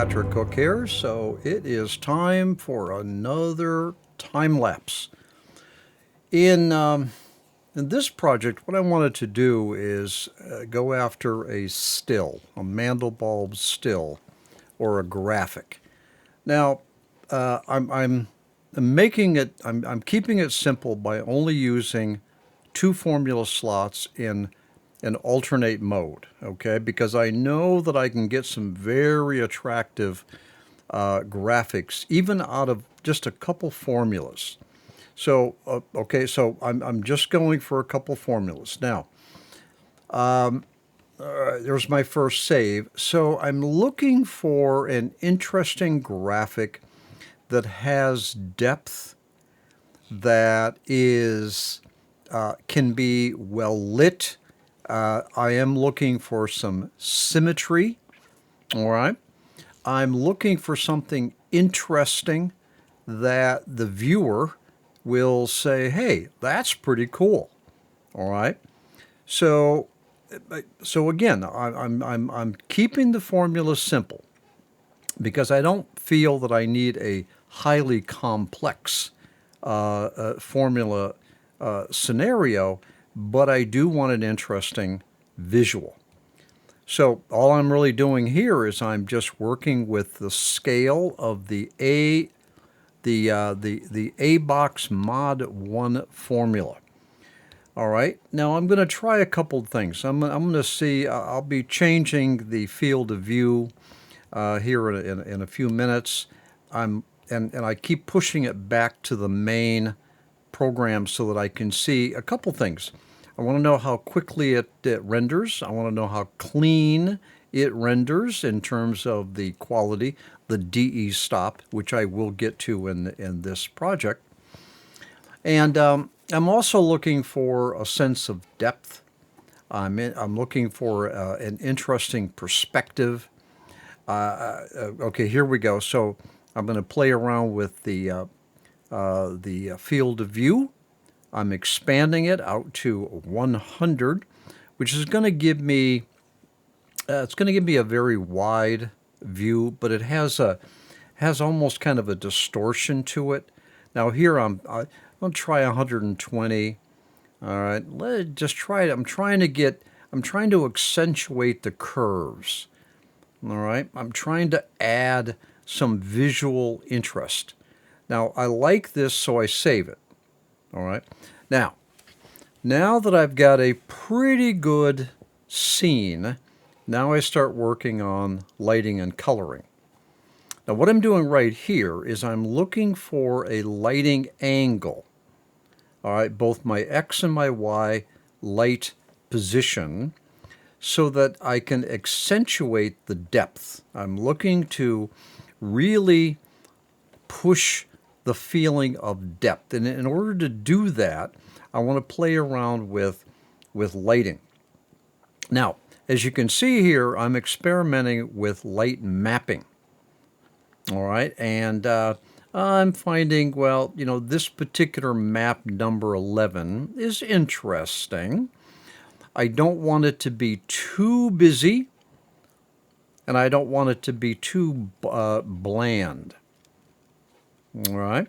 Patrick Cook here. So it is time for another time lapse. In this project, what I wanted to do is go after a still, a Mandelbulb still, or a graphic. Now, I'm making it. I'm keeping it simple by only using two formula slots in an alternate mode, okay? Because I know that I can get some very attractive graphics even out of just a couple formulas. So, okay, so I'm just going for a couple formulas. Now, there's my first save. So I'm looking for an interesting graphic that has depth, that is can be well lit. I am looking for some symmetry. All right. I'm looking for something interesting that the viewer will say, "Hey, that's pretty cool." All right. So, again, I'm keeping the formula simple because I don't feel that I need a highly complex formula scenario, but I do want an interesting visual. So all I'm really doing here is I'm just working with the scale of the A box mod 1 formula. All right. Now I'm going to try a couple things. I'm going to see. I'll be changing the field of view here in a few minutes. And I keep pushing it back to the main program so that I can see a couple things. I want to know how quickly it renders. I want to know how clean it renders in terms of the quality, the DE stop, which I will get to in this project. And I'm also looking for a sense of depth. I'm looking for an interesting perspective. Okay, here we go. So I'm going to play around with the field of view. I'm expanding it out to 100, which is going to give me a very wide view, but it has almost kind of a distortion to it. Now here I'm going to try 120. All right, let's just try it. I'm trying to accentuate the curves. All right, I'm trying to add some visual interest. Now I like this, so I save it. All right. Now that I've got a pretty good scene, now I start working on lighting and coloring. Now what I'm doing right here is I'm looking for a lighting angle. All right, both my X and my Y light position so that I can accentuate the depth. I'm looking to really push the feeling of depth. And in order to do that, I want to play around with lighting. Now, as you can see here, I'm experimenting with light mapping. All right, and I'm finding, well, this particular map number 11 is interesting. I don't want it to be too busy, and I don't want it to be too bland. All right,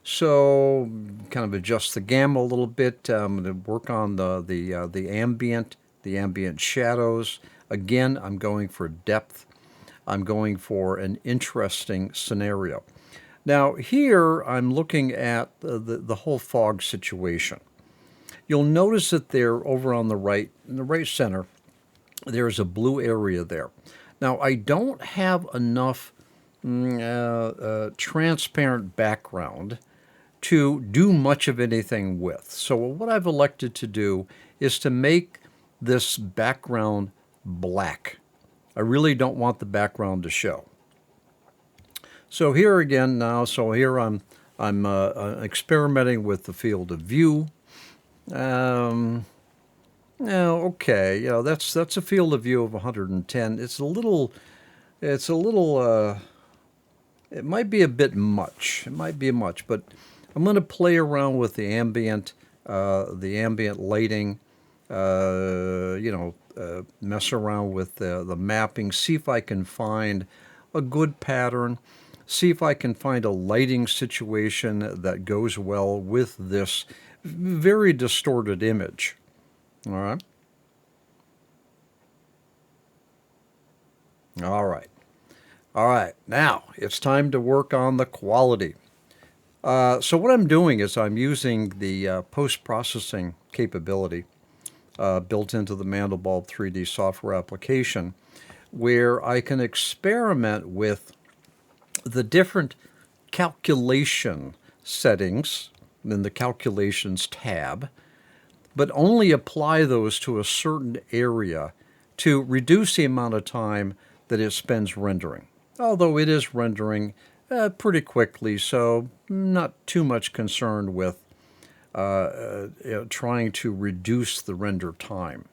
so kind of adjust the gamma a little bit. I'm going to work on the ambient shadows. Again, I'm going for depth. I'm going for an interesting scenario. Now here I'm looking at the whole fog situation. You'll notice that there, over on the right, in the right center, there's a blue area there. Now I don't have enough transparent background to do much of anything with. So what I've elected to do is to make this background black. I really don't want the background to show. So here again now, here I'm experimenting with the field of view. Okay, that's a field of view of 110. It might be a bit much. It might be much, but I'm going to play around with the ambient lighting, mess around with the mapping, see if I can find a good pattern, see if I can find a lighting situation that goes well with this very distorted image. All right. All right. All right. Now it's time to work on the quality. So what I'm doing is I'm using the post-processing capability built into the Mandelbulb3D software application, where I can experiment with the different calculation settings in the Calculations tab, but only apply those to a certain area to reduce the amount of time that it spends rendering. Although it is rendering pretty quickly, so not too much concerned with trying to reduce the render time.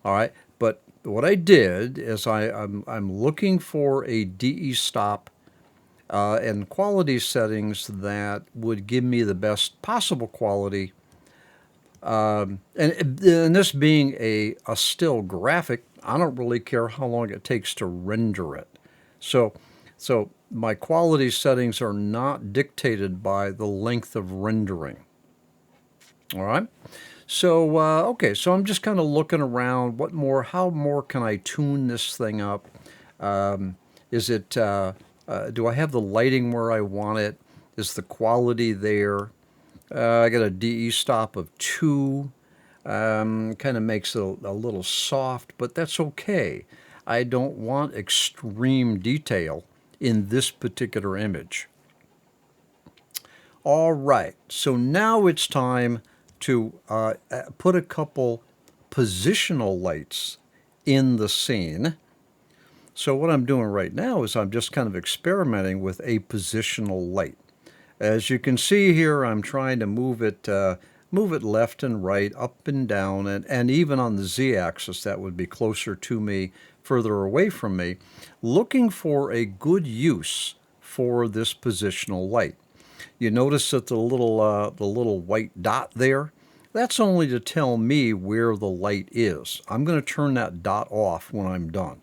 All right, but what I did is I'm looking for a DE stop and quality settings that would give me the best possible quality. And this being a still graphic, I don't really care how long it takes to render it. So my quality settings are not dictated by the length of rendering. All right. So, okay, so I'm just kind of looking around. How more can I tune this thing up? Is it, do I have the lighting where I want it? Is the quality there? I got a DE stop of 2. Kind of makes it a little soft, but that's okay. I don't want extreme detail in this particular image. All right, so now it's time to put a couple positional lights in the scene. So what I'm doing right now is I'm just kind of experimenting with a positional light. As you can see here, I'm trying to move it left and right, up and down, and even on the z-axis, that would be closer to me, further away from me, looking for a good use for this positional light. You notice that the little white dot there, that's only to tell me where the light is. I'm going to turn that dot off when I'm done.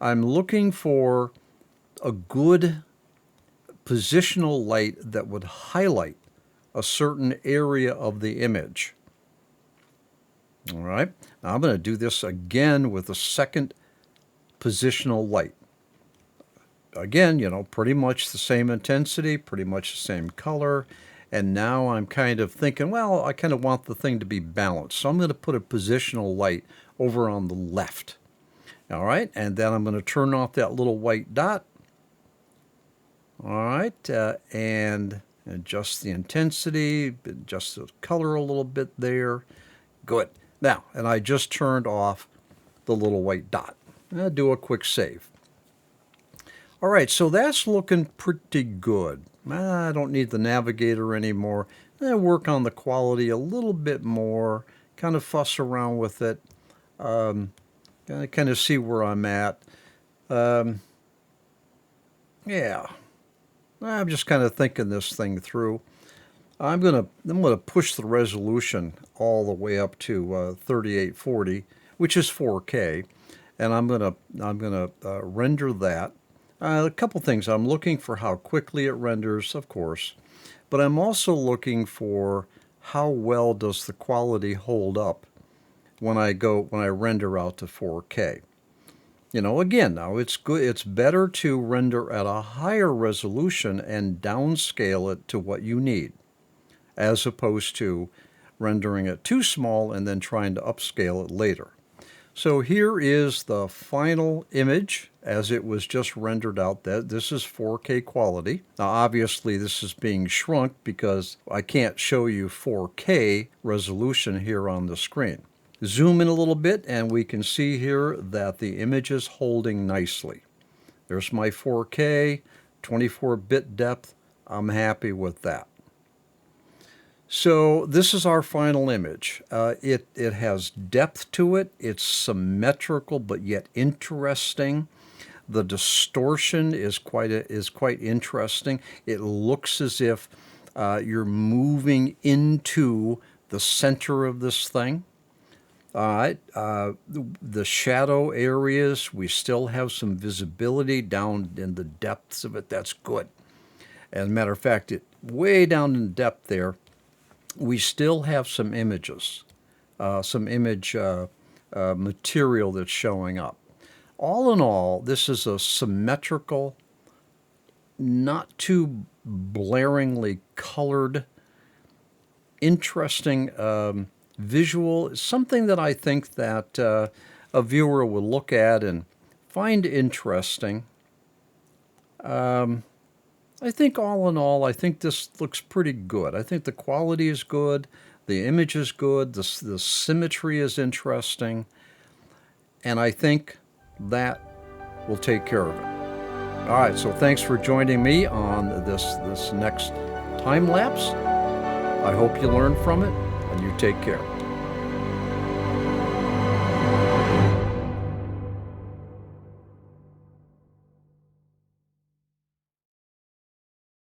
I'm looking for a good positional light that would highlight a certain area of the image. All right, now I'm going to do this again with a second positional light. Again, pretty much the same intensity, pretty much the same color. And now I'm kind of thinking, well, I kind of want the thing to be balanced. So I'm going to put a positional light over on the left. All right, and then I'm going to turn off that little white dot. All right, and adjust the intensity, adjust the color a little bit there. Good. Now, and I just turned off the little white dot. I'll do a quick save. All right, so that's looking pretty good. I don't need the navigator anymore. I'll work on the quality a little bit more, kind of fuss around with it, kind of see where I'm at. Yeah, I'm just kind of thinking this thing through. I'm gonna push the resolution all the way up to 3840, which is 4K, and I'm gonna render that. A couple things. I'm looking for how quickly it renders, of course, but I'm also looking for how well does the quality hold up when I render out to 4K. Again, now it's good. It's better to render at a higher resolution and downscale it to what you need, as opposed to rendering it too small and then trying to upscale it later. So here is the final image as it was just rendered out. This is 4K quality. Now obviously this is being shrunk because I can't show you 4K resolution here on the screen. Zoom in a little bit and we can see here that the image is holding nicely. There's my 4K, 24-bit depth. I'm happy with that. So this is our final image. It has depth to it. It's symmetrical but yet interesting. The distortion is quite interesting. It looks as if you're moving into the center of this thing. All right, the shadow areas, we still have some visibility down in the depths of it. That's good. As a matter of fact, way down in depth there, we still have some images, some image material that's showing up. All in all, this is a symmetrical, not too blaringly colored, interesting visual, something that I think that a viewer will look at and find interesting. I think all in all, I think this looks pretty good. I think the quality is good, the image is good, the symmetry is interesting, and I think that will take care of it. All right, so thanks for joining me on this next time lapse. I hope you learn from it, and you take care.